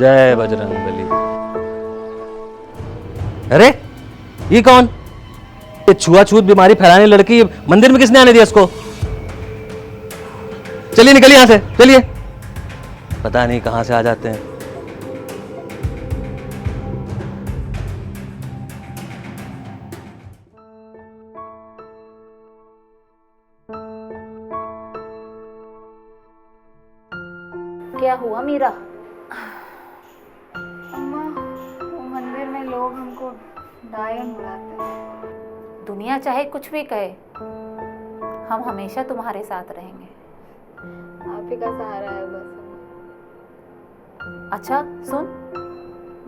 जय बजरंगबली। अरे ये कौन? ये छुआछूत बीमारी फैलाने लड़की मंदिर में किसने आने दिया इसको? चलिए निकलिए यहां से, चलिए। पता नहीं कहां से आ जाते हैं। क्या हुआ मीरा? अम्मा, वो मंदिर में लोग हमको डायन बुलाते हैं। दुनिया चाहे कुछ भी कहे, हम हमेशा तुम्हारे साथ रहेंगे। आप ही का सहारा है बस। अच्छा सुन,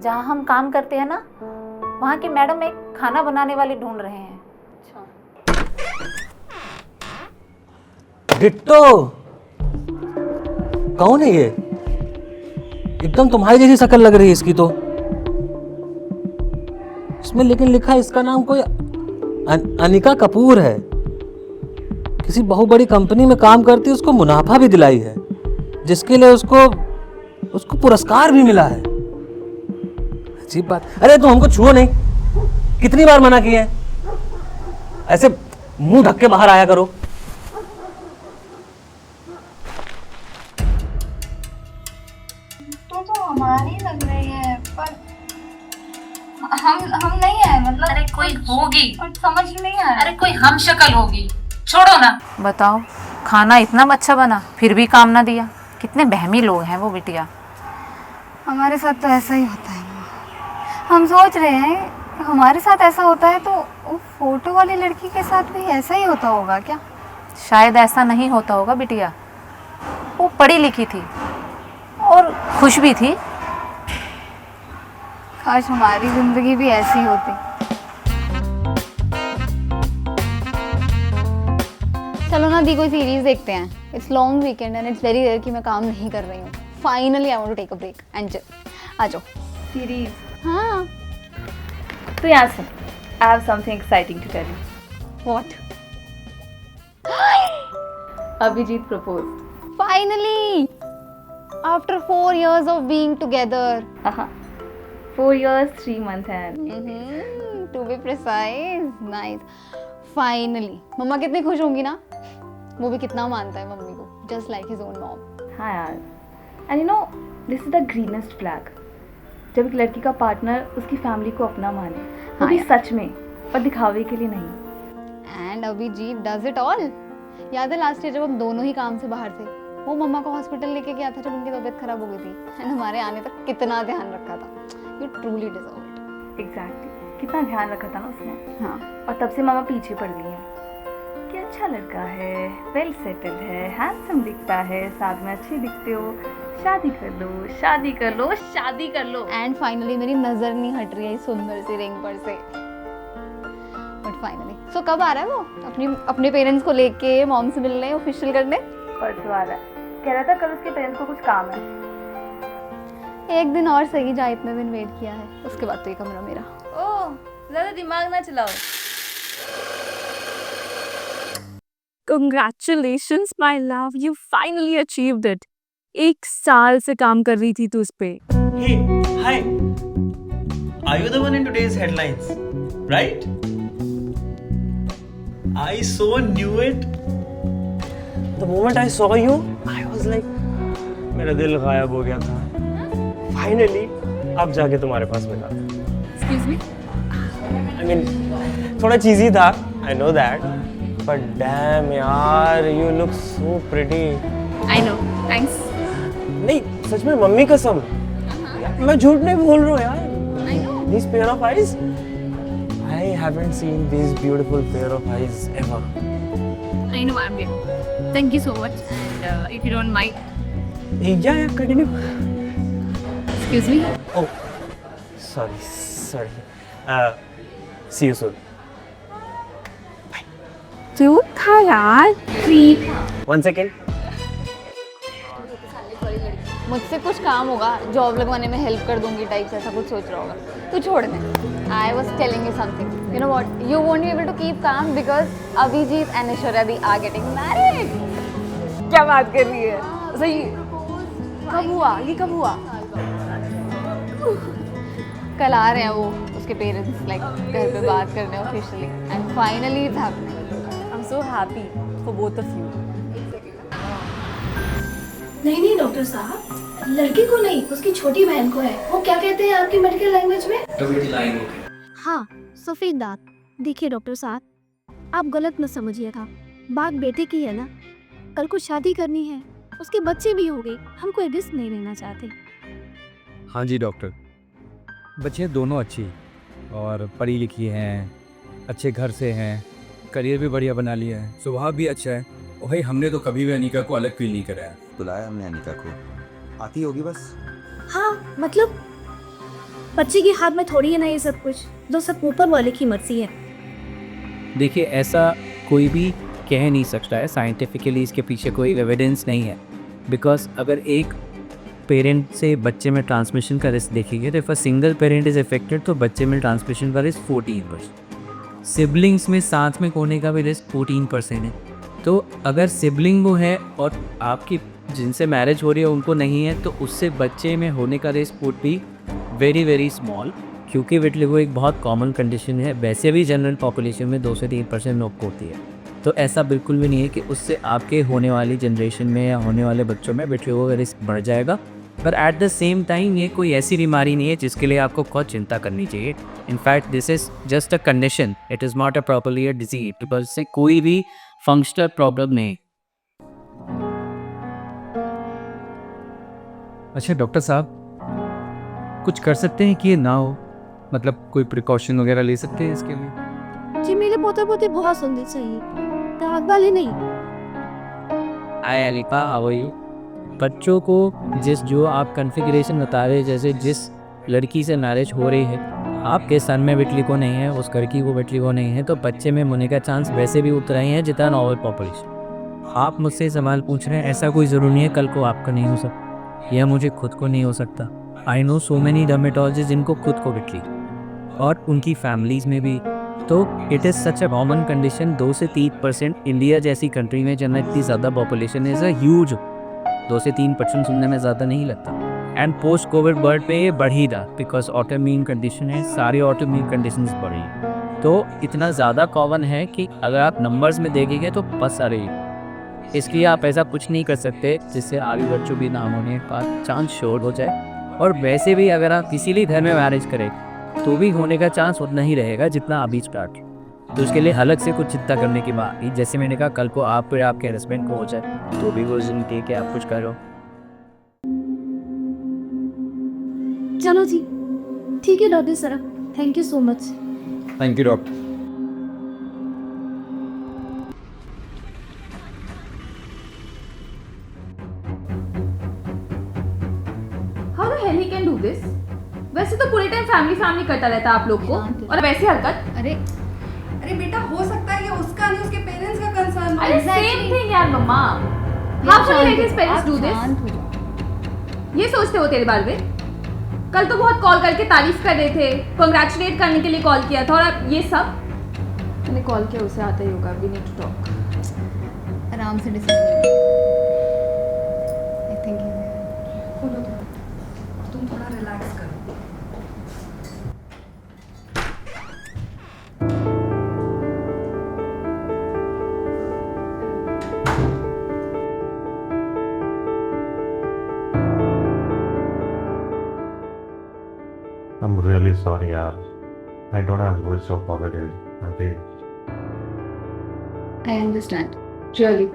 जहाँ हम काम करते हैं ना, वहाँ की मैडम एक खाना बनाने वाली ढूंढ रहे हैं। अच्छा, डिट्टो। कौन है ये? एकदम तुम्हारी जैसी शक्ल लग रही है इसकी तो। इसमें लेकिन लिखा है इसका नाम कोई अनिका कपूर है। किसी बहुत बड़ी कंपनी में काम करती है, उसको मुनाफा भी दिलाई है, जिसके लिए उसको पुरस्कार भी मिला है। अजीब बात। अरे तुम हमको छुओ नहीं, कितनी बार मना किए हैं? ऐसे मुंह ढक के बाहर आया करो। तो हमारी लग रही है, पर हम नहीं है, मतलब। अरे कोई होगी, और समझ नहीं आ रहा। अरे कोई हम शक्ल होगी, छोड़ो ना। बताओ, खाना इतना अच्छा बना फिर भी काम ना दिया। कितने बहमी लोग हैं वो बिटिया। हमारे साथ तो ऐसा ही होता है। हम सोच रहे हैं हमारे साथ ऐसा होता है तो वो फोटो वाली लड़की के साथ भी ऐसा ही होता होगा क्या? शायद ऐसा नहीं होता होगा बिटिया। वो पढ़ी लिखी थी और खुश भी थी। काश हमारी जिंदगी भी ऐसी होती। चलो ना दी, कोई सीरीज देखते हैं। It's long weekend and it's very rare कि मैं काम नहीं कर रही हूँ। Finally I want to take a break and आ जाओ। सीरीज? हाँ। तो यहाँ सुन, I have something exciting to tell you. What? Abhijeet proposed. Finally after 4 years of being together. 4 years 3 months and To be precise, nice. Finally, मम्मा कितनी खुश होंगी ना। वो भी कितना मानता है मम्मी को, just like his own mom. हाँ यार, and you know this is the greenest flag, जब एक लड़की का पार्टनर उसकी फैमिली को अपना माने, वो हाँ भी यार। सच में, और दिखावे के लिए नहीं। And Abhijit does it all. याद है लास्ट ईयर जब हम दोनों ही काम से बाहर थे, वो मम्मा को हॉस्पिटल लेके गया था जब उनकी तबीयत खराब हो गई थी, एंड हमारे आने तक कितना ध्यान रखा था। You truly deserve it. Exactly, कितना ध्यान रखा था ना उसने। हाँ, और तब से मामा पीछे पड़ गई है कि अच्छा लड़का है, वेल सेटल्ड है, हैंडसम दिखता है, साथ में अच्छे दिखते हो, शादी कर लो, शादी कर लो, शादी कर लो। एंड फाइनली मेरी नजर नहीं हट रही है इस सुंदर सी रिंग पर से। बट फाइनली, सो कब आ रहा है वो अपने पेरेंट्स को लेके मॉम से मिलने, ऑफिशियल करने? परसों आ रहा है, कह रहा था कल उसके पेरेंट्स को कुछ काम है। एक दिन और सही, जहाँ इतने दिन वेट किया है, उसके बाद तो ये कमरा मेरा। ओह, ज़्यादा दिमाग ना चलाओ। Congratulations, my love. You finally achieved it. 1 साल से काम कर रही थी तू उस पे। Hey, hi. Are you the one in today's headlines? Right? I so knew it. The moment I saw you, I was like, मेरा दिल गायब हो गया था। Finally, अब जाके तुम्हारे पास मिला। Excuse me? I mean, थोड़ा चीज़ी था, I know that. But damn यार, you look so pretty. I know. Thanks. नहीं, सच में मम्मी कसम। मैं झूठ नहीं बोल रहा हूँ यार। I know. These pair of eyes, I haven't seen these beautiful pair of eyes ever. I know, I'm here. Thank you so much. And if you don't mind, Yeah, continue. excuse me. Oh, sorry. See you soon. Dude था यार. Creep. 1 second. मुझसे कुछ काम होगा, job लगवाने में help कर दूंगी टाइप से, ऐसा कुछ सोच रहा होगा। तू छोड़ दे। I was telling you something, you know what, you won't be able to keep काम because Abhijeet and Aishwarya di are getting married. क्या बात कर रही है? सही. कब हुआ? ये कब हुआ? कल आ रहे हैं वो उसके पेरेंट्स लाइक घर पे बात करने officially and finally it's happening. I am so happy for both of you. नहीं नहीं डॉक्टर साहब, लड़की को नहीं, उसकी छोटी बहन को है। वो क्या कहते हैं आपकी मेडिकल लैंग्वेज में? हाँ, सफेद दांत। देखिए डॉक्टर साहब, आप गलत न समझिएगा, बात बेटे की है ना, कल को शादी करनी है, उसके बच्चे भी हो गए, हम कोई रिस्क नहीं लेना चाहते। हाँ जी डॉक्टर, बच्चे दोनों अच्छी और पढ़ी लिखी हैं, अच्छे घर से हैं, करियर भी बढ़िया बना लिया है, स्वभाव भी अच्छा है। और भाई हमने तो कभी भी अनिका को अलग फील नहीं कराया। बुलाया हमने अनिका को, आती होगी बस। हाँ मतलब बच्चे के हाथ में थोड़ी है ना ये सब कुछ, जो सब ऊपर वाले की मर्जी है। देखिए ऐसा कोई भी कह नहीं सकता है, साइंटिफिकली इसके पीछे कोई एविडेंस नहीं है। बिकॉज अगर एक पेरेंट से बच्चे में ट्रांसमिशन का रिस्क देखेंगे तो if a single parent is affected तो बच्चे में ट्रांसमिशन का रिस्क 14%। सिबलिंग्स में साथ में होने का भी रिस्क 14% है। तो अगर सिबलिंग वो है और आपकी जिनसे मैरिज हो रही है उनको नहीं है तो उससे बच्चे में होने का risk would be very very small, क्योंकि विटिलिगो एक बहुत कॉमन कंडीशन है। वैसे भी जनरल पॉपुलेशन में 2 से 3% लोग को होती है, तो ऐसा बिल्कुल भी नहीं है कि उससे आपके होने वाली जनरेशन में या होने वाले बच्चों में विटिलिगो का रिस्क बढ़ जाएगा। पर एट द सेम टाइम ये कोई ऐसी बीमारी नहीं है जिसके लिए आपको बहुत चिंता करनी चाहिए। In fact this is just a condition, it is not a properly a disease, because इससे कोई भी फंक्शनल प्रॉब्लम नहीं। अच्छा डॉक्टर साहब, कुछ कर सकते हैं कि ये ना हो, मतलब कोई प्रिकॉशन वगैरह ले सकते हैं इसके लिए? जी मेरे पोते पोते बहुत सुंदर चाहिए, दाग वाले नहीं। हाय अनिका, हाउ आर यू? बच्चों को जो आप कॉन्फ़िगरेशन बता रहे हैं, जैसे जिस लड़की से मैरिज हो रही है आपके सन में विटिलिगो नहीं है, उस लड़की को विटिलिगो नहीं है, तो बच्चे में होने का चांस वैसे भी उतना ही है जितना नॉर्मल पॉपुलेशन। आप मुझसे सवाल पूछ रहे हैं, ऐसा कोई ज़रूरी नहीं है कल को आपका नहीं हो सकता या मुझे खुद को नहीं हो सकता। I know so many dermatologist जिनको खुद को विटिलिगो और उनकी फैमिलीज़ में भी। तो it is such a common condition. 2 से 3% इंडिया जैसी कंट्री में जहाँ इतनी ज़्यादा पॉपुलेशन इज़ अ ह्यूज। 2 से 3% सुनने में ज़्यादा नहीं लगता। एंड पोस्ट कोविड वर्ल्ड पे ये बढ़ ही रहा, बिकॉज ऑटोइम्यून कंडीशन है, सारी ऑटोइम्यून कंडीशंस बढ़ रही। तो इतना ज़्यादा कॉमन है कि अगर आप नंबर्स में देखेंगे तो बस आ रही। इसलिए आप ऐसा कुछ नहीं कर सकते जिससे आगे बच्चों भी ना होने का चांस श्योर हो जाए। और वैसे भी अगर आप किसी भी घर में मैरिज करें तो भी होने का चांस उतना ही रहेगा जितना अभी स्टार्ट। तो उसके लिए अलग से कुछ चिंता करने की बात नहीं। जैसे मैंने कहा कल को आप या आपके हस्बैंड को हो जाए तो भी वो जिंदगी के आप कुछ करो। चलो जी ठीक है डॉक्टर साहब, thank you so much. Thank you doctor. How the hell he can do this? वैसे तो पूरे टाइम फैमिली करता रहता है आप लोग को, और वैसे हरकत। अरे बेटा हो सकता है ये उसका नहीं उसके पेरेंट्स का कंसर्न हो। अरे सेम थिंग यार मम्मा। How can you let his parents do this? ये सोचते हो तेरे बारे में? कल तो बहुत कॉल करके तारीफ कर रहे थे, कांग्रेचुलेट करने के लिए कॉल किया था, और अब ये सब। मैंने कॉल किया, उसे आता ही होगा। We need to talk. आराम से डिसाइड। आई थिंक तुम थोड़ा रिलैक्स करो। I'm really sorry, yaar. I don't have words to apologize. I understand. Really.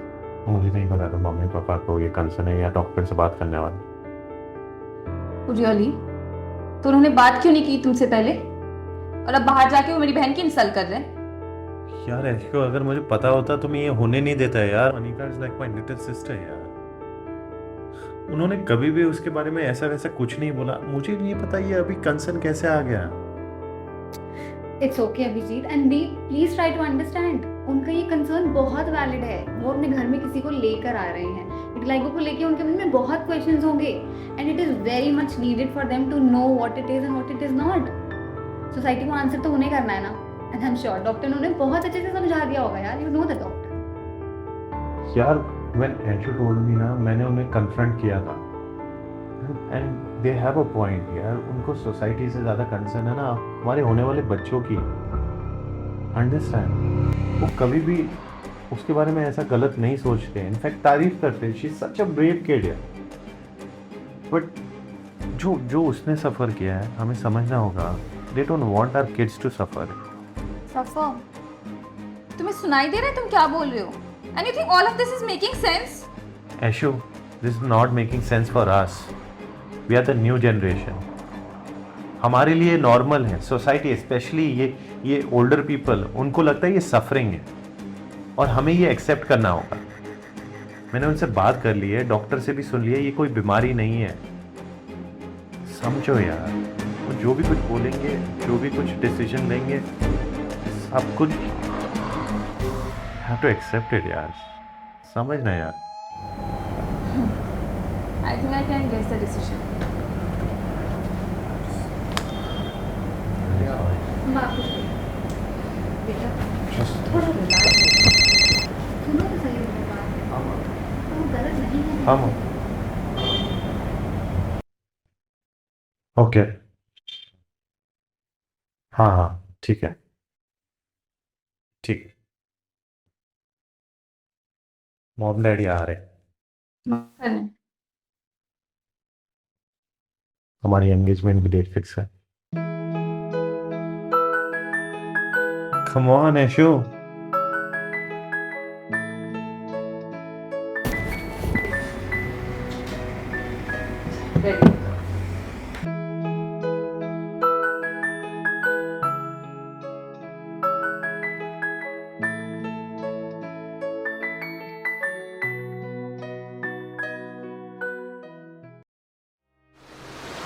मुझे नहीं पता था मम्मी पापा को ये कंसर्न है या डॉक्टर से बात करने वाले। रियली? तो उन्होंने बात क्यों नहीं की तुमसे पहले? और अब बाहर जाके वो मेरी बहन की इंसल्ट कर रहे हैं। यार ऐसे अगर मुझे पता होता तो मैं ये होने नहीं देता यार। Anika is like my little sister यार। उन्होंने कभी भी उसके बारे में ऐसा वैसा कुछ नहीं बोला। मुझे नहीं पता ये अभी कंसर्न कैसे आ गया। It's okay Abhijeet, and please try to understand. उनका ये कंसर्न बहुत वैलिड है। वो अपने घर में किसी को लेकर आ रहे हैं, विटिलिगो को लेके उनके मन में बहुत क्वेश्चंस होंगे, and it is very much needed for them to know what it is and what it is not. Society को आंसर तो उन्हें करना है ना, and I am sure doctor ने उन्हें बहुत अच्छे से समझा दिया होगा यार। You know the doctor. यार व्हेन एचू टोल्ड मी ना, मैंने उन्हें कन्फ्रंट किया था, and they have a point यार, उनको सोसाइटी से ज़्यादा कंसर्न है ना हमारे होने वाले बच्चों की। अंडरस्टैंड, वो कभी भी उसके बारे में ऐसा गलत नहीं सोचते, इनफैक्ट तारीफ करते। She is such a brave kid यार। बट जो उसने सफ़र किया है हमें समझना होगा। They don't want our kids to suffer. Suffer, तुम्हें सुनाई दे रहा है तुम क्या बोल रहे हो? And you think all of this is making sense? Aishu, this is not making sense for us. We are the new generation. हमारे लिए नॉर्मल है। सोसाइटी स्पेशली ये ओल्डर पीपल, उनको लगता है ये सफरिंग है और हमें ये एक्सेप्ट करना होगा। मैंने उनसे बात कर ली है, डॉक्टर से भी सुन लिया, ये कोई बीमारी नहीं है। समझो यार, वो जो भी कुछ बोलेंगे, जो भी कुछ डिसीजन लेंगे, सब कुछ हैव टू एक्सेप्ट इट यार। समझना यार। I think I can guess the decision. बेटा थोड़ा रिलैक्स सुनो तो सही मेरी बात। वो गलत नहीं है। हाँ ओके, हाँ हाँ ठीक है, ठीक। मॉम डैडी आ रहे, हमारी एंगेजमेंट की डेट फिक्स है। Come on ऐशु।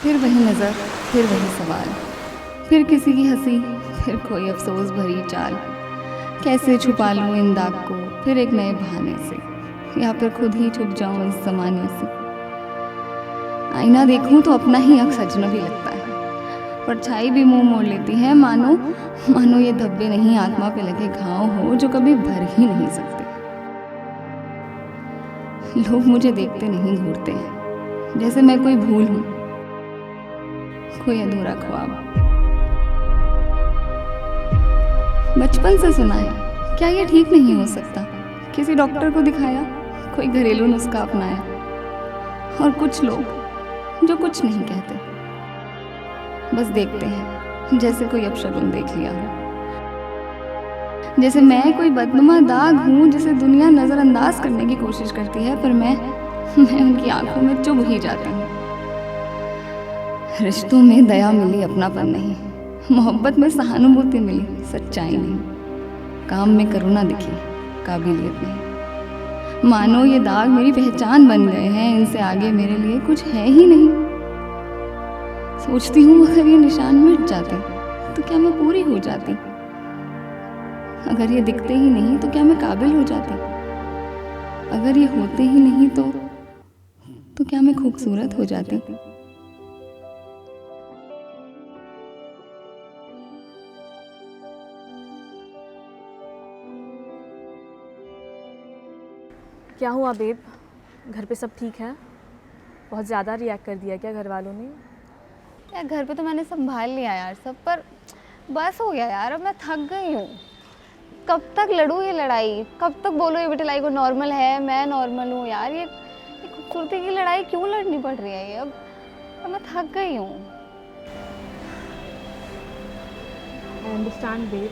फिर वही नज़र, फिर वही सवाल, फिर किसी की हंसी, फिर कोई अफसोस भरी चाल। कैसे छुपा लूँ इन दाग को फिर एक नए बहाने से, या फिर खुद ही छुप जाऊँ इस ज़माने से। आईना देखूँ तो अपना ही अक्स अजनबी लगता है, परछाई भी मुंह मोड़ लेती है, मानो ये धब्बे नहीं आत्मा पे लगे घाव हो जो कभी भर ही नहीं सकते। लोग मुझे देखते नहीं घूरते हैं, जैसे मैं कोई भूल हूँ, कोई अधूरा ख्वाब। बचपन से सुना है, क्या ये ठीक नहीं हो सकता? किसी डॉक्टर को दिखाया, कोई घरेलू नुस्खा अपनाया, और कुछ लोग जो कुछ नहीं कहते, बस देखते हैं जैसे कोई अपशगुन देख लिया हो। जैसे मैं कोई बदनुमा दाग हूँ जिसे दुनिया नज़रअंदाज करने की कोशिश करती है, पर मैं उनकी आंखों में चुभ ही जाती हूँ। रिश्तों में दया मिली, अपनापन नहीं। मोहब्बत में सहानुभूति मिली, सच्चाई नहीं। काम में करुणा दिखी, काबिलियत नहीं। मानो ये दाग मेरी पहचान बन गए हैं, इनसे आगे मेरे लिए कुछ है ही नहीं। सोचती हूँ अगर ये निशान मिट जाते तो क्या मैं पूरी हो जाती? अगर ये दिखते ही नहीं तो क्या मैं काबिल हो जाती? अगर ये होते ही नहीं तो क्या मैं खूबसूरत हो जाती? क्या हुआ बेब? घर पे सब ठीक है? बहुत ज़्यादा रिएक्ट कर दिया क्या घर वालों ने? यार घर पे तो मैंने संभाल लिया यार सब, पर बस हो गया यार, अब मैं थक गई हूँ। कब तक लड़ूँ ये लड़ाई? कब तक बोलो ये विटिलाई को नॉर्मल है, मैं नॉर्मल हूँ? यार ये खूबसूरती की लड़ाई क्यों लड़नी पड़ रही है ये? अब मैं थक गई हूँ। I understand babe.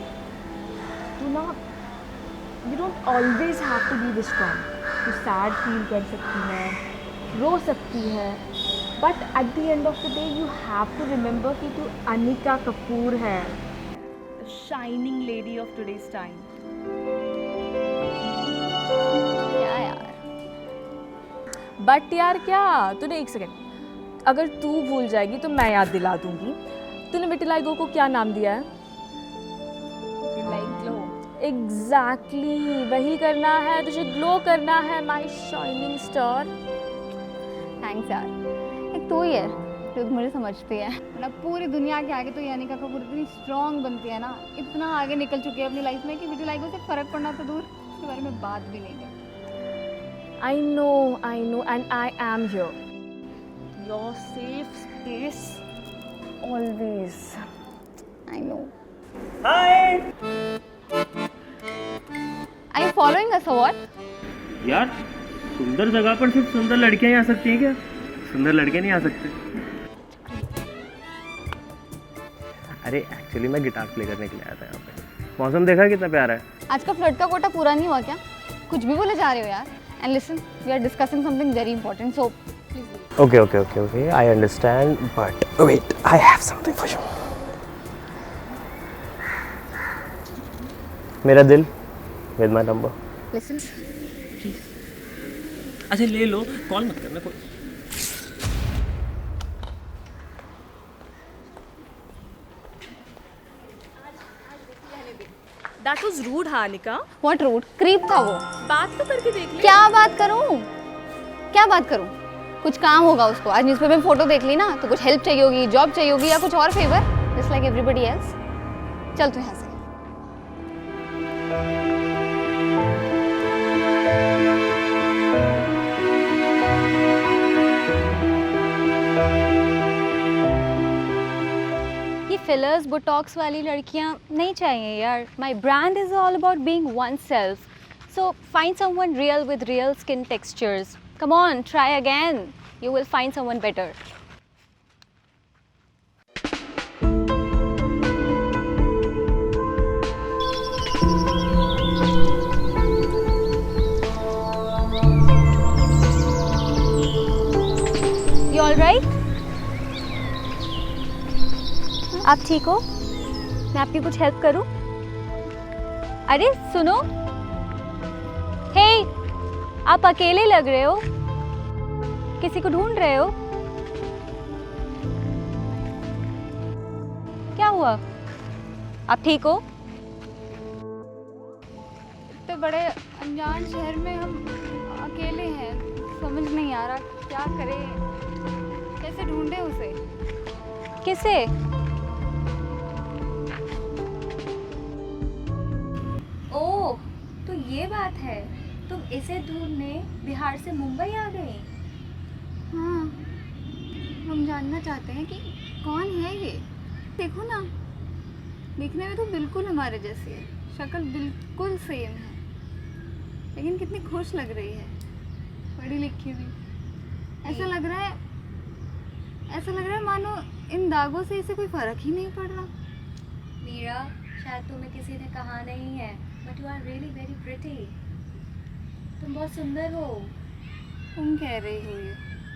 You don't always have to be this strong. तू सैड फील कर सकती है, रो सकती है, but at the end of the day you have to remember कि तू अनिका कपूर है, shining lady of today's time. क्या यार? बट यार क्या? तूने एक सेकेंड, अगर तू भूल जाएगी तो मैं याद दिला दूंगी। तूने विटिलाई गो को क्या नाम दिया है? एग्जैक्टली वही करना है तुझे, ग्लो करना है माय शाइनिंग स्टार। थैंक्स यार, एक तू ही है जो मुझे समझती है, मतलब पूरी दुनिया के आगे तो ये अनिका कपूर इतनी स्ट्रॉन्ग बनती है ना, इतना आगे निकल चुकी है अपनी लाइफ में कि विटिलाई को से फ़र्क पड़ना तो दूर, उसके बारे में बात भी नहीं करती। I know and I am here. your safe space always. I know. Hi Are you following us or what? यार, सुंदर जगह पर सिर्फ सुंदर लड़कियां ही आ सकती हैं क्या? सुंदर लड़के नहीं आ सकते? अरे एक्चुअली मैं गिटार प्ले करने के लिए आया था यहाँ पे। मौसम देखा कितना प्यारा है। आज का फ्लर्ट का कोटा पूरा नहीं हुआ क्या? कुछ भी बोले जा रहे हो यार। And listen, we are discussing something very important, so please. Okay, I understand, but wait, I have something for you. मेरा दिल with my number. लिसन, अच्छा ले लो, कॉल मत करना कोई। That was rude, Hanika. What rude? Creep था वो। बात तो करके देख ले। क्या बात करूं? क्या बात करूं? कुछ काम होगा उसको। आज न्यूज़पेपर में फोटो देख ली ना, तो कुछ हेल्प चाहिए होगी, जॉब चाहिए होगी या कुछ और favour, just like everybody else. चल तू यहाँ से। ये फिलर्स बोटॉक्स वाली लड़कियां नहीं चाहिए यार। My brand is all about being one self, so find someone real with real skin textures. Come on, try again, you will find someone better. You all right? आप ठीक हो? मैं आपकी कुछ हेल्प करूं? अरे सुनो, हे, आप अकेले लग रहे हो, किसी को ढूंढ रहे हो? क्या हुआ? आप ठीक हो? इतने बड़े अनजान शहर में हम अकेले हैं, समझ नहीं आ रहा क्या करें, कैसे ढूंढे उसे? किसे? ओह, तो ये बात है, तुम इसे ढूंढने बिहार से मुंबई आ गए? हाँ, हम जानना चाहते हैं कि कौन है ये। देखो ना, दिखने में तो बिल्कुल हमारे जैसी है, शक्ल बिल्कुल सेम है, लेकिन कितनी खुश लग रही है, पढ़ी लिखी भी। ऐसा लग रहा है मानो इन दागों से इसे कोई फर्क ही नहीं पड़ रहा। मीरा, शायद तुम्हें किसी ने कहा नहीं है, but you are really very pretty. तुम बहुत सुंदर हो। तुम कह रही हो ये?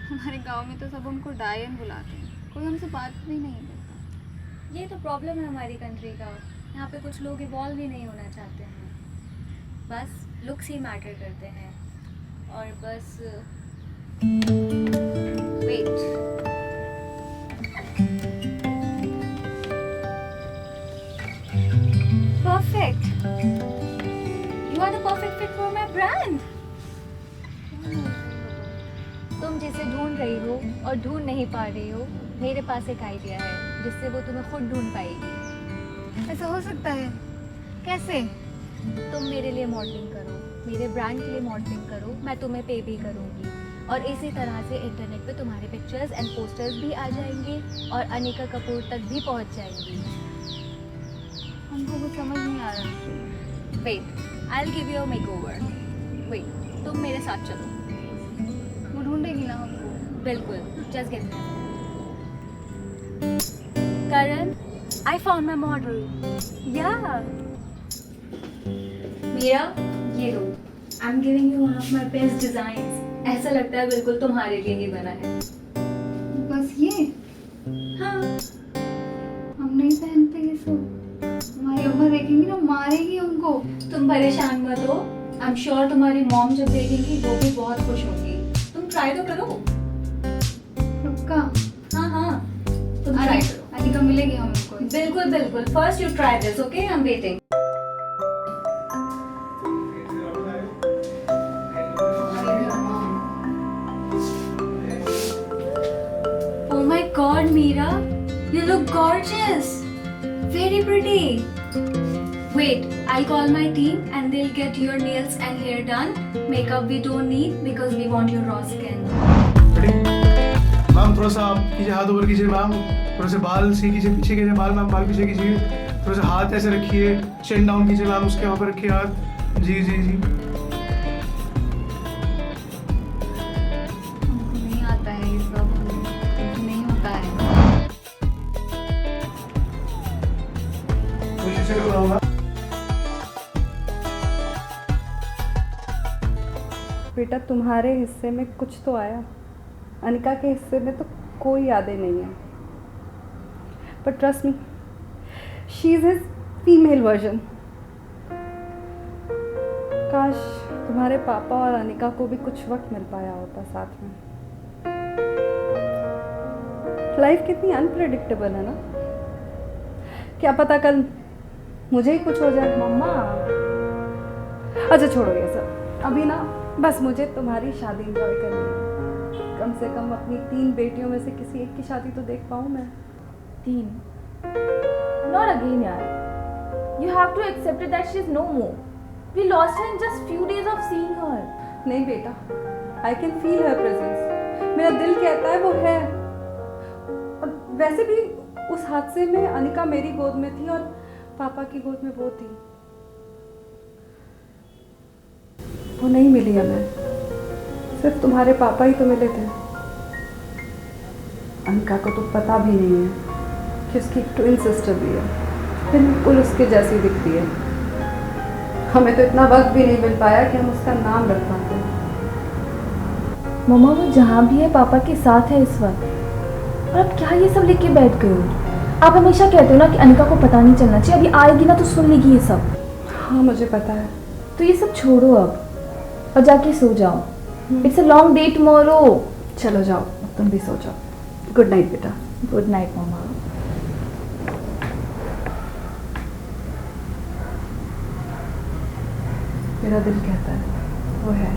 हमारे गांव में तो सब हमको डायन बुलाते हैं, कोई हमसे बात भी नहीं करता। ये तो प्रॉब्लम है हमारी कंट्री का, यहाँ पे कुछ लोग इवॉल्व ही नहीं होना चाहते हैं, बस लुक्स ही मैटर करते हैं। और बस wait, perfect, you are the perfect fit for my brand. तुम जिसे ढूंढ रही हो और ढूंढ नहीं पा रही हो, मेरे पास एक आइडिया है जिससे वो तुम्हें खुद ढूंढ पाएगी। ऐसा हो सकता है? कैसे? तुम मेरे लिए मॉडलिंग करो, मेरे ब्रांड के लिए मॉडलिंग करो, मैं तुम्हें पे भी करूँगी, और इसी तरह से इंटरनेट पे तुम्हारे पिक्चर्स एंड पोस्टर्स भी आ जाएंगे और अनिका कपूर तक भी पहुँच जाएंगी। हमको कुछ समझ नहीं आ रहा। Wait, I will give you a makeover. Wait, तुम मेरे साथ चलो, वो ढूंढेगी ना हमको। बिल्कुल, just get me. Karan, I found my model. या मीरा, ये लो, I am giving you one of my best designs. ऐसा लगता है बिल्कुल तुम्हारे लिए ही बना है। बस ये? हाँ, हम नहीं पहनते ये सब, हमारी अम्मा देखेंगी ना, मारेगी हमको। तुम परेशान मत हो, आई एम श्योर तुम्हारी मॉम जब देखेंगी वो भी बहुत खुश होंगी। तुम ट्राई तो करो। पक्का? हाँ, तुम ट्राई करो। अनिका मिलेगी हमको। बिल्कुल बिल्कुल, first you try this, okay? I am waiting. Oh my God, Meera, you look gorgeous, very pretty. Wait, I'll call my team and they'll get your nails and hair done. Makeup we don't need because we want your raw skin. Ma'am थोड़ा सा आप कीजिए, हाथ ऊपर कीजिए ma'am, थोड़ा से बाल सी कीजिए, पीछे कीजिए बाल मैम, बाल पीछे कीजिए, थोड़ा सा हाथ ऐसे रखिए, चिन डाउन कीजिए मैम, उसके वहाँ पर रखिए हाथ। जी जी जी। नहीं आता है ये सब, नहीं होता है। कोशिश करूँगा। बेटा तुम्हारे हिस्से में कुछ तो आया, अनिका के हिस्से में तो कोई यादें नहीं है, but trust me she is his female version. काश तुम्हारे पापा और अनिका को भी कुछ वक्त मिल पाया होता साथ में। लाइफ कितनी अनप्रेडिक्टेबल है ना, क्या पता कल मुझे ही कुछ हो जाए। मम्मा अच्छा छोड़ो ये सब, अभी ना बस मुझे तुम्हारी शादी एंजॉय करनी है। कम से कम अपनी 3 बेटियों में से किसी एक की शादी तो देख पाऊँ मैं। 3? Not again, यार. You have to accept it that she is no more. We lost her in just few days of seeing her. नहीं बेटा, I can feel her presence. मेरा दिल कहता है वो है। और वैसे भी उस हादसे में अनिका मेरी गोद में थी और पापा की गोद में वो थी। वो नहीं मिली हमें, सिर्फ तुम्हारे पापा ही तो मिले थे। अनिका को तो पता भी नहीं है कि उसकी ट्विन सिस्टर भी है, बिल्कुल उसके जैसी दिखती है। हमें तो इतना वक्त भी नहीं मिल पाया कि हम उसका नाम रख पाते। मम्मा वो जहाँ भी है पापा के साथ है इस वक्त, और अब क्या ये सब लेके बैठ गए हो? आप हमेशा कहते हो ना कि अनिका को पता नहीं चलना चाहिए, अभी आएगी ना तो सुन लेगी ये सब। हाँ मुझे पता है। तो ये सब छोड़ो अब और जाके सो जाओ। It's a long day tomorrow. चलो जाओ, तुम भी सो जाओ। गुड नाइट बेटा। गुड नाइट मम्मा। मेरा दिल कहता है वो है।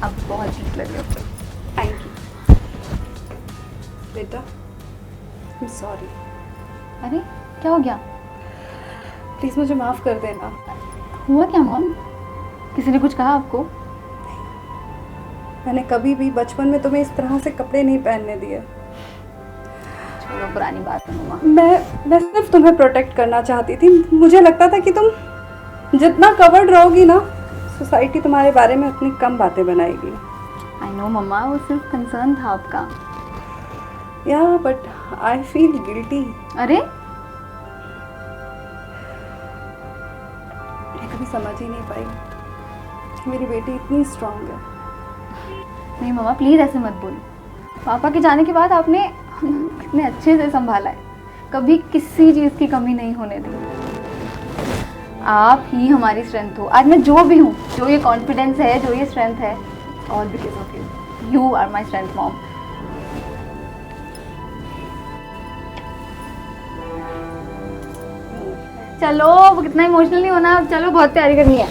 अब बहुत ठीक लग रहा है। थैंक यू बेटा। I am sorry. अरे क्या हो गया? प्लीज़ मुझे माफ़ कर देना। हुआ क्या मॉम? किसी ने कुछ कहा आपको? मैंने कभी भी बचपन में तुम्हें इस तरह से कपड़े नहीं पहनने दिए। चलो पुरानी बात है मम्मा। मैं सिर्फ तुम्हें प्रोटेक्ट करना चाहती थी। मुझे लगता था कि तुम जितना कवर्ड रहोगी ना, सोसाइटी तुम्हारे बारे में उतनी कम बातें बनाएगी। आई नो मम्मा, वो सिर्फ कंसर्न था आपका। या बट आई फील गिल्टी। अरे मैं कभी समझ ही नहीं पाई कि मेरी बेटी इतनी स्ट्रांग है। नहीं मम्मा प्लीज़ ऐसे मत बोलो। पापा के जाने के बाद आपने इतने अच्छे से संभाला है, कभी किसी चीज़ की कमी नहीं होने दी। आप ही हमारी स्ट्रेंथ हो। आज मैं जो भी हूँ, जो ये कॉन्फिडेंस है, जो ये स्ट्रेंथ है, all because of you. You are my strength mom. चलो वो कितना इमोशनल नहीं होना। चलो बहुत तैयारी करनी है।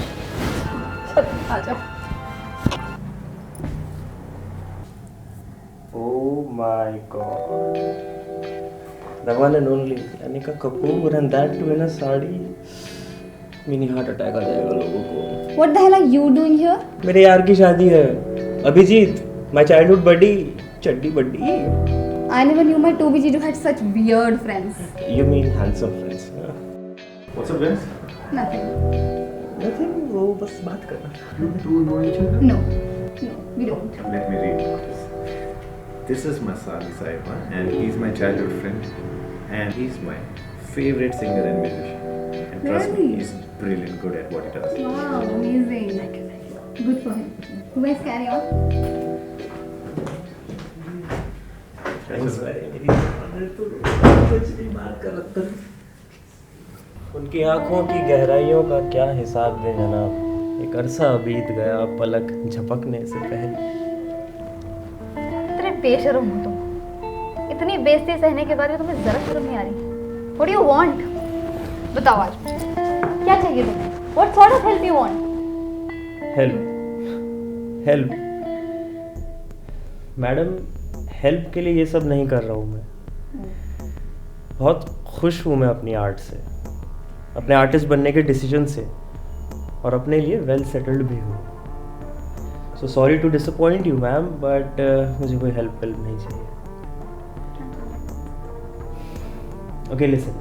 आ जाओ। Oh my god. The one and only Anika Kapoor, and that too in a sari. Mini heart attack आ जाएगा लोगों को। What the hell are you doing here? मेरे यार की शादी है, अभिजीत, my childhood buddy, चड्डी बड्डी। I never knew my 2BG had such weird friends. You mean handsome friends? Huh? What's up, guys? Nothing. Nothing. वो बस बात करना। You two know each other? No, we don't. Let me read this. This is Masali Saiba, and he's my childhood friend, and he's my favorite singer and musician. And trust me, he's brilliant, good at what he does. Wow, amazing. Good for him. You guys carry on. उनकी आंखों की गहराइयों का क्या हिसाब दे जनाब। एक अरसा बीत गया पलक झपकने से पहले। इतने बेशर्म हो तुम। इतनी बेइज्जती सहने के बाद भी तुम्हें जरा शर्म नहीं आ रही। What do you want? बताओ आज क्या चाहिए तुम्हें? What sort of help you want? Help madam, help के लिए ये सब नहीं कर रहा हूँ मैं। बहुत खुश हूँ मैं अपनी आर्ट से, अपने आर्टिस्ट बनने के डिसीजन से, और अपने लिए वेल सेटल्ड भी हूँ। So sorry to disappoint you ma'am, but मुझे कोई हेल्प नहीं चाहिए। Okay listen,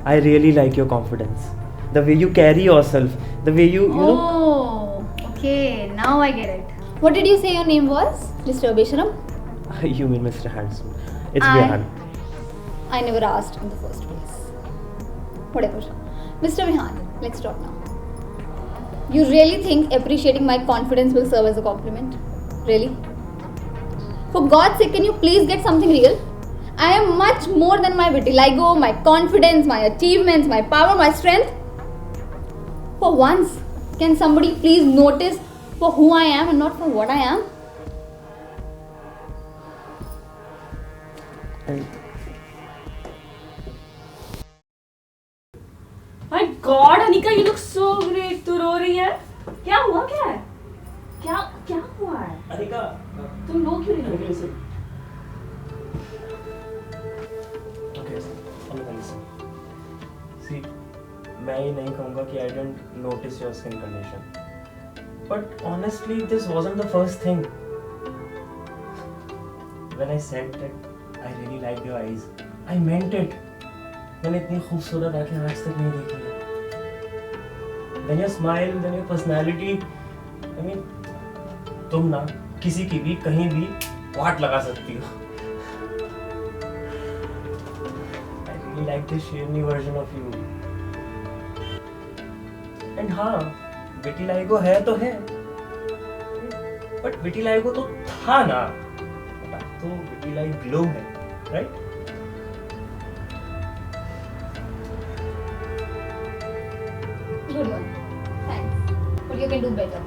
I really like your confidence, the way you carry yourself, the way you know. Oh, okay. Now I get it. What did you say your name was, Mr. Besharam? You mean Mr. Handsome? It's I- Vihan. I never asked in the first place. Whatever. Mr. Vihan, let's talk now. You really think appreciating my confidence will serve as a compliment? Really? For God's sake, can you please get something real? I am much more than my vitiligo, my confidence, my achievements, my power, my strength. For once, can somebody please notice for who I am and not for what I am? My God, Anika, you look so great. तू रो रही है? क्या हुआ क्या है? क्या क्या हुआ है? अनिका, तुम रो क्यों रही हो? listen. Okay, Anika, listen. See, मैं ये नहीं कहूँगा कि I didn't notice your skin condition. But honestly, this wasn't the first thing. When I said that I really liked your eyes, I meant it. मैंने इतनी खूबसूरत आंखें आज तक नहीं देखी है। Then your smile, then your personality, I mean, तुम ना किसी की भी कहीं भी वाट लगा सकती हो। I really like this shiny version of you. And हाँ, विटिलाइगो है तो है, but विटिलाइगो तो था ना, तो विटिलाइगो ग्लो है, right? Good one. Thanks. But you can do better.